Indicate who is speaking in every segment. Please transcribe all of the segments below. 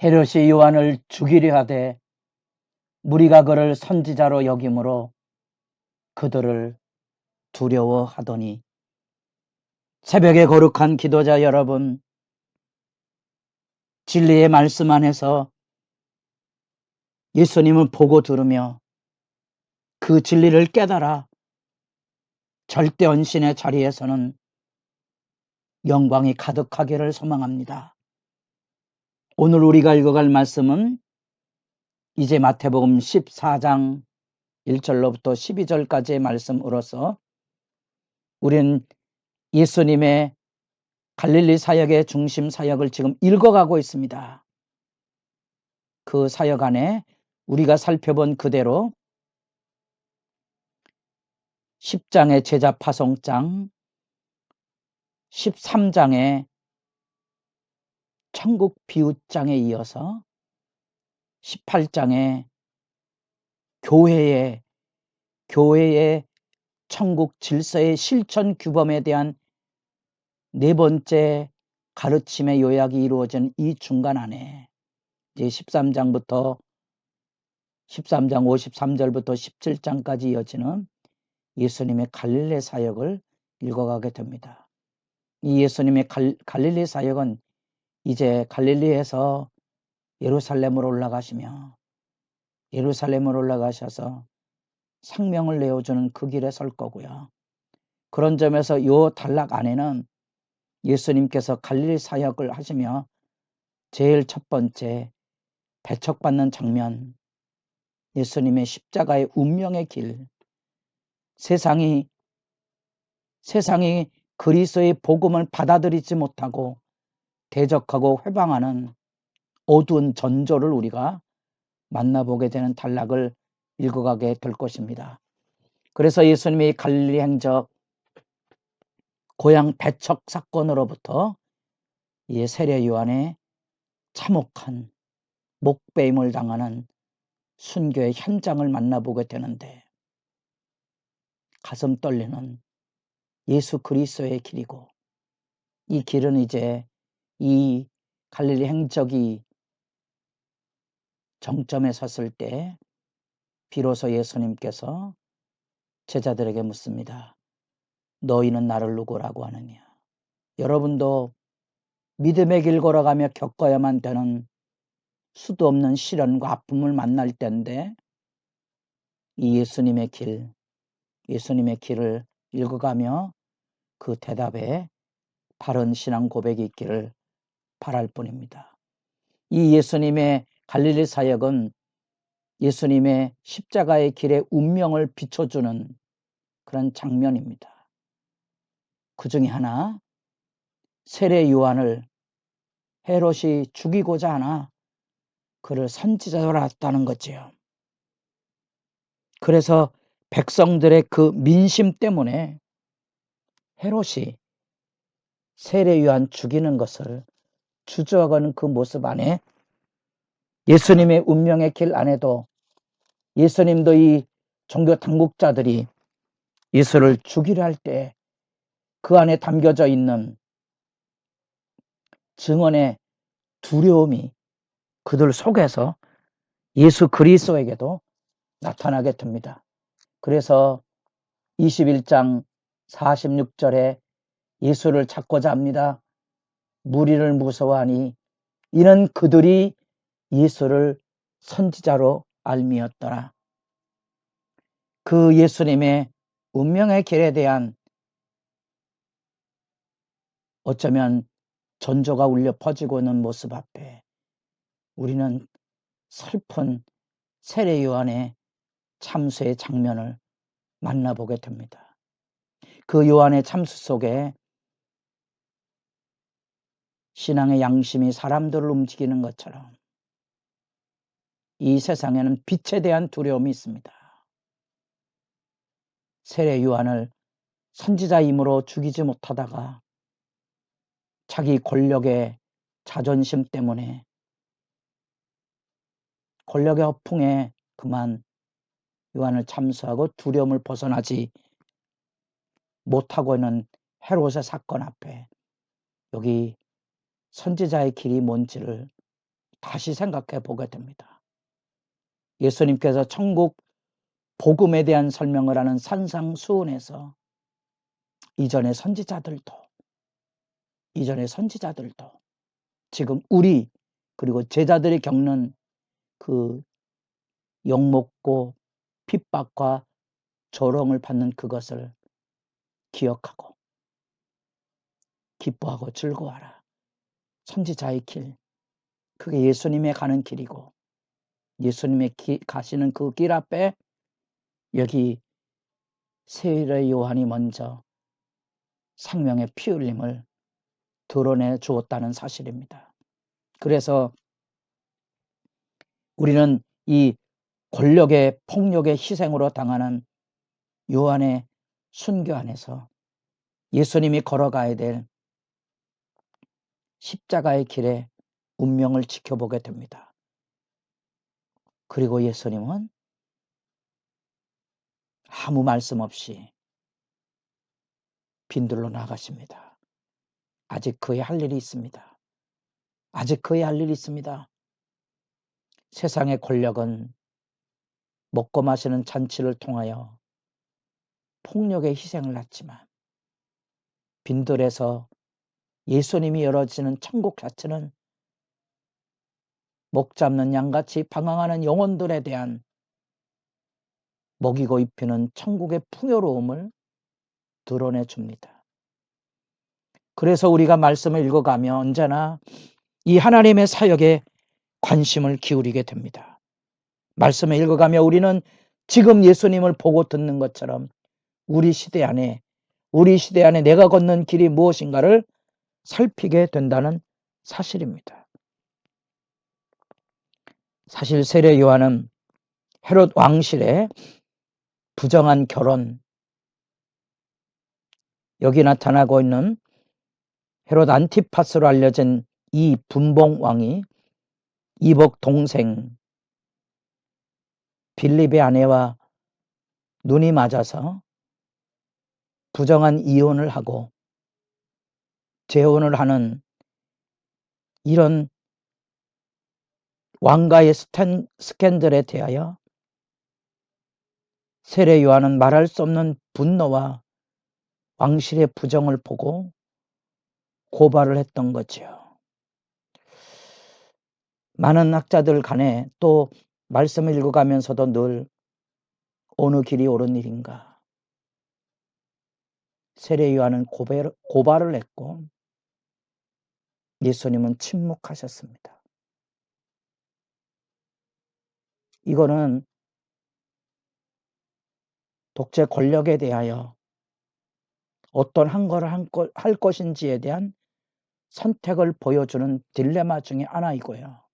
Speaker 1: 헤롯이 요한을 죽이려 하되 무리가 그를 선지자로 여김으로 그들을 두려워하더니. 새벽에 거룩한 기도자 여러분, 진리의 말씀 안에서 예수님을 보고 들으며 그 진리를 깨달아 절대 언신의 자리에서는 영광이 가득하기를 소망합니다. 오늘 우리가 읽어갈 말씀은 이제 마태복음 14장 1절로부터 12절까지의 말씀으로서 우리는 예수님의 갈릴리 사역의 중심 사역을 지금 읽어가고 있습니다. 그 사역 안에 우리가 살펴본 그대로 10장의 제자 파송장, 13장의 천국 비유장에 이어서 18장의 교회의 천국 질서의 실천 규범에 대한 네 번째 가르침의 요약이 이루어진 이 중간 안에 이제 13장 53절부터 17장까지 이어지는 예수님의 갈릴리 사역을 읽어가게 됩니다. 이 예수님의 갈릴리 사역은 이제 갈릴리에서 예루살렘으로 올라가시며 예루살렘으로 올라가셔서 생명을 내어주는 그 길에 설 거고요. 그런 점에서 이 단락 안에는 예수님께서 갈릴리 사역을 하시며 제일 첫 번째 배척받는 장면, 예수님의 십자가의 운명의 길, 세상이 그리스도의 복음을 받아들이지 못하고 대적하고 회방하는 어두운 전조를 우리가 만나보게 되는 단락을 읽어가게 될 것입니다. 그래서 예수님의 갈릴리 행적, 고향 배척 사건으로부터 이 세례 요한의 참혹한 목배임을 당하는 순교의 현장을 만나보게 되는데, 가슴 떨리는 예수 그리스도의 길이고, 이 길은 이제 이 갈릴리 행적이 정점에 섰을 때 비로소 예수님께서 제자들에게 묻습니다. 너희는 나를 누구라고 하느냐? 여러분도 믿음의 길 걸어가며 겪어야만 되는 수도 없는 시련과 아픔을 만날 때인데, 이 예수님의 길을 읽어가며 그 대답에 바른 신앙 고백이 있기를 바랄 뿐입니다. 이 예수님의 갈릴리 사역은 예수님의 십자가의 길의 운명을 비춰주는 그런 장면입니다. 그 중에 하나, 세례 요한을 헤롯이 죽이고자 하나 그를 선지자로 했다는 거지요. 그래서 백성들의 그 민심 때문에 헤롯이 세례 요한 죽이는 것을 주저하는 그 모습 안에 예수님의 운명의 길 안에도 예수님도 이 종교 당국자들이 예수를 죽이려 할 때 그 안에 담겨져 있는 증언의 두려움이 그들 속에서 예수 그리스도에게도 나타나게 됩니다. 그래서 21장 46절에 예수를 찾고자 합니다. 무리를 무서워하니 이는 그들이 예수를 선지자로 알미었더라. 그 예수님의 운명의 길에 대한 어쩌면 전조가 울려 퍼지고 있는 모습 앞에 우리는 슬픈 세례 요한의 참수의 장면을 만나보게 됩니다. 그 요한의 참수 속에 신앙의 양심이 사람들을 움직이는 것처럼 이 세상에는 빛에 대한 두려움이 있습니다. 세례 요한을 선지자임으로 죽이지 못하다가 자기 권력의 자존심 때문에 권력의 허풍에 그만 요한을 참수하고 두려움을 벗어나지 못하고 있는 헤롯의 사건 앞에 여기 선지자의 길이 뭔지를 다시 생각해 보게 됩니다. 예수님께서 천국 복음에 대한 설명을 하는 산상수훈에서 이전의 선지자들도 지금 우리 그리고 제자들이 겪는 그 욕먹고 핍박과 조롱을 받는 그것을 기억하고 기뻐하고 즐거워하라. 선지자의 길, 그게 예수님의 가는 길이고 예수님의 가시는 그 길 앞에 여기 세례 요한이 먼저 생명의 피 흘림을 드러내 주었다는 사실입니다. 그래서 우리는 이 권력의 폭력의 희생으로 당하는 요한의 순교 안에서 예수님이 걸어가야 될 십자가의 길에 운명을 지켜보게 됩니다. 그리고 예수님은 아무 말씀 없이 빈들로 나가십니다. 아직 그의 할 일이 있습니다. 세상의 권력은 먹고 마시는 잔치를 통하여 폭력의 희생을 했지만 빈들에서 예수님이 열어지는 천국 자체는 목 잡는 양같이 방황하는 영혼들에 대한 먹이고 입히는 천국의 풍요로움을 드러내 줍니다. 그래서 우리가 말씀을 읽어가며 언제나 이 하나님의 사역에 관심을 기울이게 됩니다. 말씀을 읽어가며 우리는 지금 예수님을 보고 듣는 것처럼 우리 시대 안에 내가 걷는 길이 무엇인가를 살피게 된다는 사실입니다. 사실 세례 요한은 헤롯 왕실의 부정한 결혼, 여기 나타나고 있는 헤롯 안티파스로 알려진 이 분봉 왕이 이복 동생 빌립의 아내와 눈이 맞아서 부정한 이혼을 하고 재혼을 하는 이런 왕가의 스캔들에 대하여 세례 요한은 말할 수 없는 분노와 왕실의 부정을 보고 고발을 했던 거죠. 많은 학자들 간에 또 말씀을 읽어가면서도 늘 어느 길이 옳은 일인가. 세례 요한은 고발을 했고 예수님은 침묵하셨습니다. 이거는 독재 권력에 대하여 어떤 한 거를 할 것인지에 대한 선택을 보여주는 딜레마 중에 하나이고요.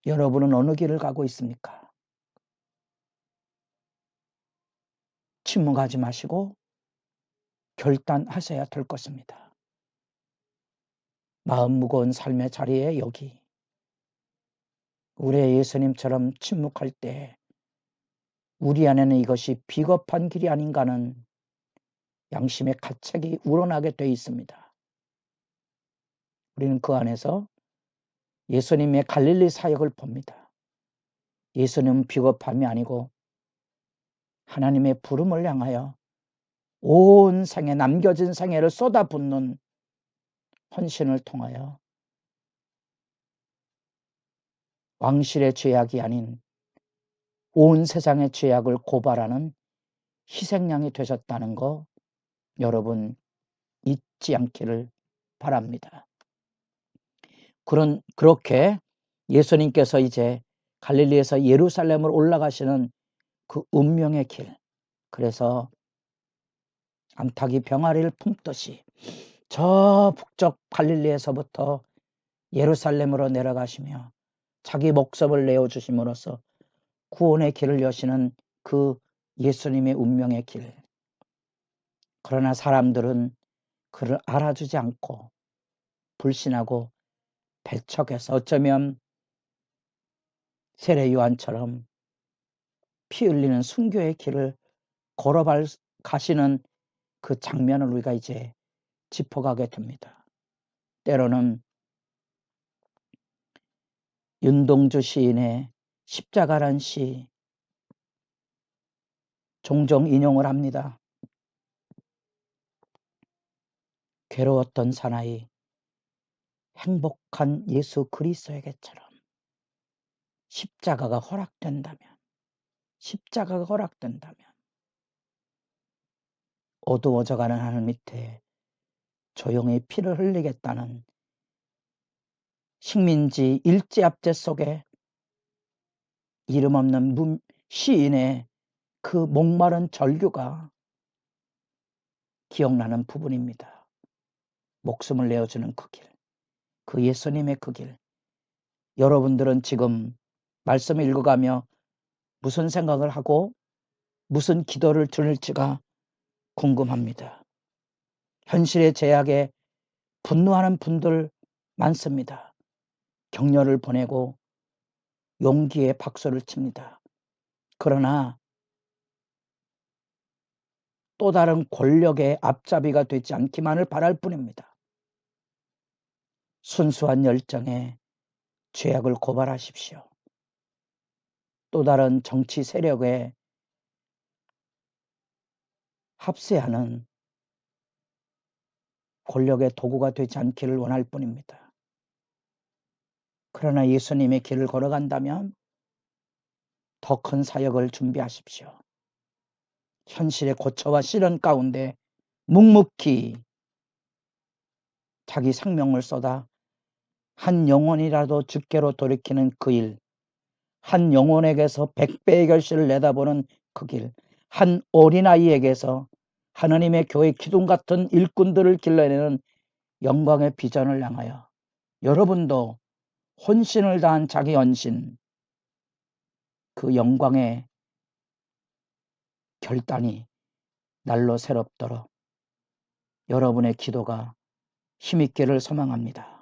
Speaker 1: 여러분은 어느 길을 가고 있습니까? 침묵하지 마시고 결단하셔야 될 것입니다. 마음 무거운 삶의 자리에 여기 우리의 예수님처럼 침묵할 때 우리 안에는 이것이 비겁한 길이 아닌가는 양심의 가책이 우러나게 돼 있습니다. 우리는 그 안에서 예수님의 갈릴리 사역을 봅니다. 예수님은 비겁함이 아니고 하나님의 부름을 향하여 온 생애, 남겨진 생애를 쏟아붓는 헌신을 통하여 왕실의 죄악이 아닌 온 세상의 죄악을 고발하는 희생양이 되셨다는 거 여러분 잊지 않기를 바랍니다. 그렇게 예수님께서 이제 갈릴리에서 예루살렘으로 올라가시는 그 운명의 길, 그래서 암탉이 병아리를 품듯이 저 북쪽 갈릴리에서부터 예루살렘으로 내려가시며 자기 목숨을 내어주심으로써 구원의 길을 여시는 그 예수님의 운명의 길. 그러나 사람들은 그를 알아주지 않고 불신하고 배척해서 어쩌면 세례 요한처럼 피 흘리는 순교의 길을 걸어갈 가시는 그 장면을 우리가 이제 짚어가게 됩니다. 때로는 윤동주 시인의 십자가란 시 종종 인용을 합니다. 괴로웠던 사나이 행복한 예수 그리스도에게처럼 십자가가 허락된다면 어두워져가는 하늘 밑에 조용히 피를 흘리겠다는 식민지 일제압제 속에 이름 없는 시인의 그 목마른 절규가 기억나는 부분입니다. 목숨을 내어주는 그 길, 그 예수님의 그 길. 여러분들은 지금 말씀을 읽어가며 무슨 생각을 하고 무슨 기도를 드릴지가 궁금합니다. 현실의 제약에 분노하는 분들 많습니다. 격려를 보내고 용기에 박수를 칩니다. 그러나 또 다른 권력의 앞잡이가 되지 않기만을 바랄 뿐입니다. 순수한 열정에 죄악을 고발하십시오. 또 다른 정치 세력에 합세하는 권력의 도구가 되지 않기를 원할 뿐입니다. 그러나 예수님의 길을 걸어간다면 더 큰 사역을 준비하십시오. 현실의 고초와 시련 가운데 묵묵히 자기 생명을 쏟아 한 영혼이라도 주께로 돌이키는 그 일, 한 영혼에게서 100배의 결실을 내다보는 그 길, 한 어린아이에게서 하나님의 교회 기둥 같은 일꾼들을 길러내는 영광의 비전을 향하여 여러분도 혼신을 다한 자기 헌신, 그 영광의 결단이 날로 새롭도록 여러분의 기도가 힘있기를 소망합니다.